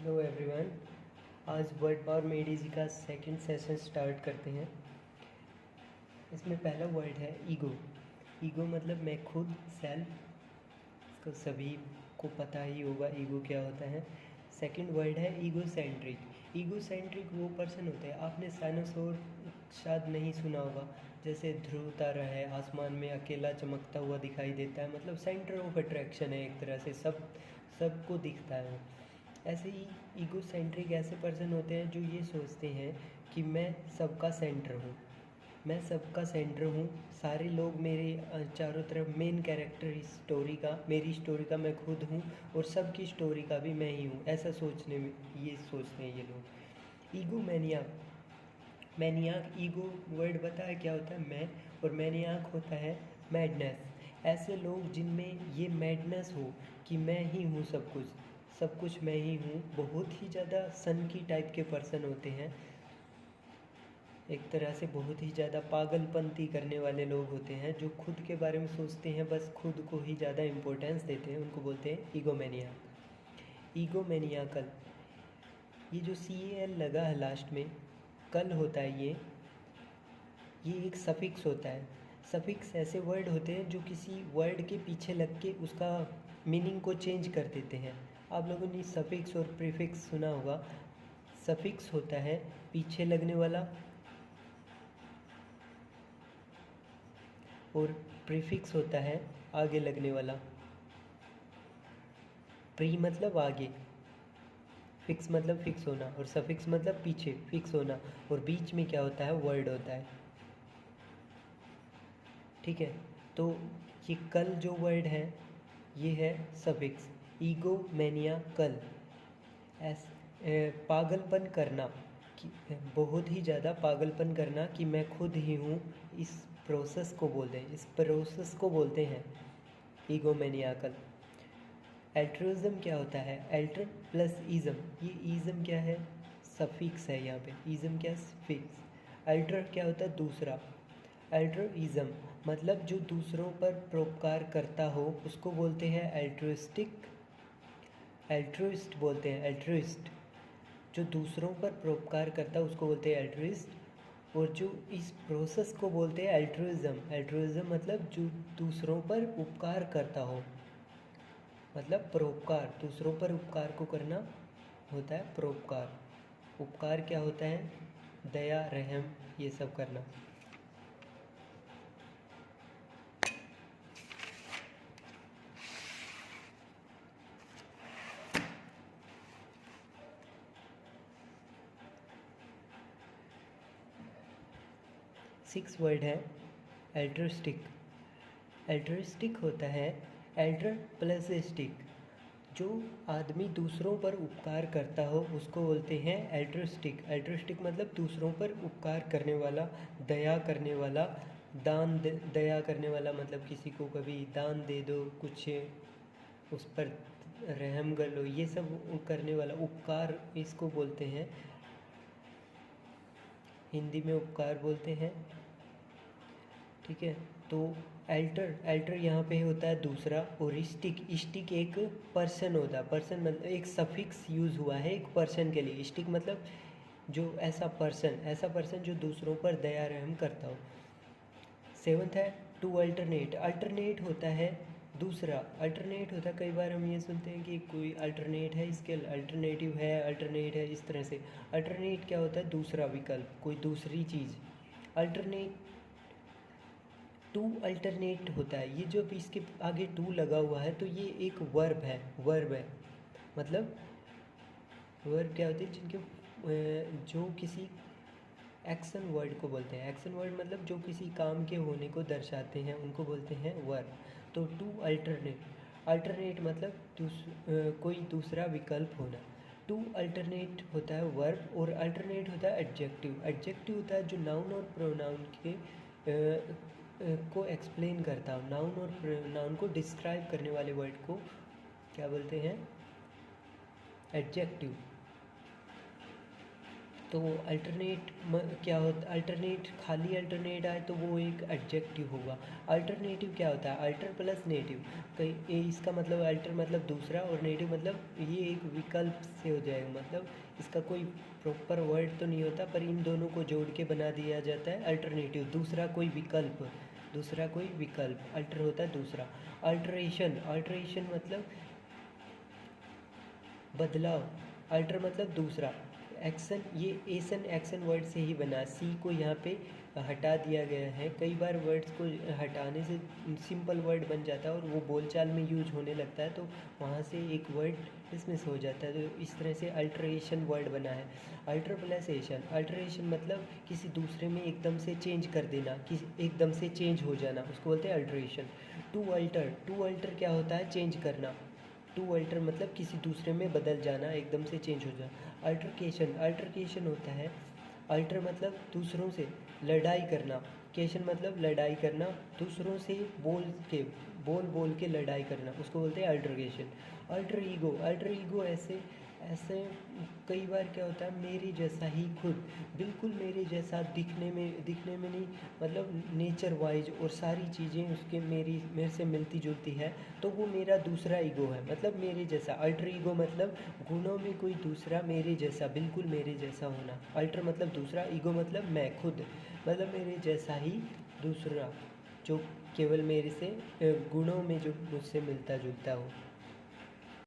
Hello everyone. आज word power में ADG का सेकंड सेशन स्टार्ट करते हैं। इसमें पहला वर्ड है ईगो। ईगो मतलब मैं खुद, सेल्फ। इसको सभी को पता ही होगा ईगो क्या होता है। सेकंड वर्ड है ईगो सेंट्रिक। ईगो सेंट्रिक वो पर्सन होते हैं, आपने साइनोसोर शायद नहीं सुना होगा। जैसे ध्रुव तारा है, आसमान में अकेला चमकता हुआ दिखाई देता है, मतलब सेंटर ऑफ अट्रैक्शन है एक तरह से, सबको दिखता है। ऐसे ही ईगो सेंट्रिक ऐसे पर्सन होते हैं जो ये सोचते हैं कि मैं सबका सेंटर हूँ, मैं सबका सेंटर हूँ, सारे लोग मेरे चारों तरफ मेन कैरेक्टर इस स्टोरी का, मेरी स्टोरी का मैं खुद हूँ और सबकी स्टोरी का भी मैं ही हूँ। ऐसा सोचने में ये सोचते हैं ये लोग। ईगो मैनियाक ईगो वर्ड पता है क्या होता है? मैं। और मैनियाक होता है मैडनेस। ऐसे लोग जिनमें ये मैडनेस हो कि मैं ही हूँ सब कुछ मैं ही हूँ, बहुत ही ज़्यादा सन की टाइप के पर्सन होते हैं। एक तरह से बहुत ही ज़्यादा पागलपंती करने वाले लोग होते हैं, जो खुद के बारे में सोचते हैं, बस खुद को ही ज़्यादा इम्पोर्टेंस देते हैं, उनको बोलते हैं ईगोमैनियाकल। ये जो CAL लगा है लास्ट में, कल होता है ये एक सफिक्स होता है। सफिक्स ऐसे वर्ड होते हैं जो किसी वर्ड के पीछे लग के उसका मीनिंग को चेंज कर देते हैं। आप लोगों ने सफिक्स और प्रीफिक्स सुना होगा। सफिक्स होता है पीछे लगने वाला और प्रीफिक्स होता है आगे लगने वाला। प्री मतलब आगे, फिक्स मतलब फिक्स होना, और सफिक्स मतलब पीछे फिक्स होना, और बीच में क्या होता है? वर्ड होता है। ठीक है, तो ये कल जो वर्ड है ये है सफिक्स। ईगो मैनिया कल, पागलपन करना, कि बहुत ही ज़्यादा पागलपन करना कि मैं खुद ही हूँ, इस प्रोसेस को बोलते हैं ईगोमैनियाकल। एल्ट्रुइज्म क्या होता है? एल्टर प्लस इज़म, ये इज़म क्या है? सफिक्स है यहाँ पे। इज़म क्या? सफिक्स। अल्टर क्या होता है? दूसरा। अल्ट्रुइज्म मतलब जो दूसरों पर परोपकार करता हो उसको बोलते हैं एल्ट्रुइस्टिक। एल्ट्रुइस्ट बोलते हैं, एल्ट्रुइस्ट। जो दूसरों पर परोपकार करता है उसको बोलते हैं एल्ट्रुइस्ट। और जो इस प्रोसेस को बोलते हैं एल्ट्रुइज्म। एल्ट्रुइज्म मतलब जो दूसरों पर उपकार करता हो, मतलब परोपकार, दूसरों पर उपकार को करना होता है परोपकार। उपकार क्या होता है? दया, रहम, ये सब करना। सिक्स वर्ड है एल्ट्रिस्टिक। एल्ट्रिस्टिक होता है एल्टर प्लस स्टिक। जो आदमी दूसरों पर उपकार करता हो उसको बोलते हैं एल्ट्रिस्टिक। एल्ट्रिस्टिक मतलब दूसरों पर उपकार करने वाला, दया करने वाला, दया करने वाला, मतलब किसी को कभी दान दे दो, कुछ उस पर रहम कर लो, ये सब करने वाला, उपकार इसको बोलते हैं। हिंदी में उपकार बोलते हैं। ठीक है, तो एल्टर यहाँ पे होता है दूसरा। और स्टिक एक पर्सन होता है। पर्सन मतलब एक सफिक्स यूज़ हुआ है एक पर्सन के लिए। स्टिक मतलब जो ऐसा पर्सन जो दूसरों पर दया रहम करता हो। सेवंथ है टू अल्टरनेट। अल्टरनेट होता है दूसरा। अल्टरनेट होता है, कई बार हम ये सुनते हैं कि कोई अल्टरनेट है, इसके अल्टरनेटिव है, अल्टरनेट है, इस तरह से। अल्टरनेट क्या होता है? दूसरा विकल्प, कोई दूसरी चीज़। अल्टरनेट टू अल्टरनेट होता है। ये जो भी इसके आगे टू लगा हुआ है तो ये एक वर्ब है। मतलब वर्ब क्या होती है? जो किसी एक्शन वर्ड को बोलते हैं। एक्शन वर्ड मतलब जो किसी काम के होने को दर्शाते हैं उनको बोलते हैं वर्ब। तो टू अल्टरनेट मतलब कोई दूसरा विकल्प होना। टू अल्टरनेट होता है वर्ब, और अल्टरनेट होता है एडजेक्टिव। एडजेक्टिव होता है जो नाउन और प्रोनाउन को एक्सप्लेन करता हो। नाउन और प्रोनाउन को डिस्क्राइब करने वाले वर्ड को क्या बोलते हैं? एडजेक्टिव। तो अल्टरनेट क्या होता, अल्टरनेट खाली अल्टरनेट आए तो वो एक एडजेक्टिव होगा। अल्टरनेटिव क्या होता है, अल्टर प्लस नेटिव, कहीं इसका मतलब अल्टर मतलब दूसरा और नेटिव मतलब ये एक विकल्प से हो जाएगा, मतलब इसका कोई प्रॉपर वर्ड तो नहीं होता पर इन दोनों को जोड़ के बना दिया जाता है अल्टरनेटिव, दूसरा कोई विकल्प, दूसरा कोई विकल्प, अल्टर होता है दूसरा। अल्टरेशन, अल्टरेशन मतलब बदलाव, अल्टर मतलब दूसरा। एक्शन, ये एसन एक्शन वर्ड से ही बना, सी को यहाँ पे हटा दिया गया है। कई बार वर्ड्स को हटाने से सिंपल वर्ड बन जाता है और वो बोलचाल में यूज होने लगता है, तो वहाँ से एक वर्ड डिसमिस हो जाता है, तो इस तरह से अल्टरेशन वर्ड बना है। अल्टर प्लस एशन, अल्टरेशन मतलब किसी दूसरे में एकदम से चेंज कर देना, किसी एकदम से चेंज हो जाना, उसको बोलते हैं alteration. To alter, to alter क्या होता है, चेंज करना। टू अल्टर मतलब किसी दूसरे में बदल जाना, एकदम से चेंज हो जाना। अल्टरकेशन, अल्टरकेशन होता है, अल्टर मतलब दूसरों से लड़ाई करना, केशन मतलब लड़ाई करना, दूसरों से बोल के लड़ाई करना, उसको बोलते हैं altercation. Alter ego, alter ego ऐसे ऐसे कई बार क्या होता है, मेरे जैसा ही खुद, बिल्कुल मेरे जैसा दिखने में नहीं, मतलब नेचर वाइज और सारी चीज़ें उसके मेरे से मिलती जुलती है, तो वो मेरा दूसरा ईगो है, मतलब मेरे जैसा। अल्टर ईगो मतलब गुणों में कोई दूसरा मेरे जैसा, बिल्कुल मेरे जैसा होना। अल्टर मतलब दूसरा, ईगो मतलब मैं खुद, मतलब मेरे जैसा ही दूसरा, जो केवल मेरे से गुणों में जो मुझसे मिलता जुलता हो।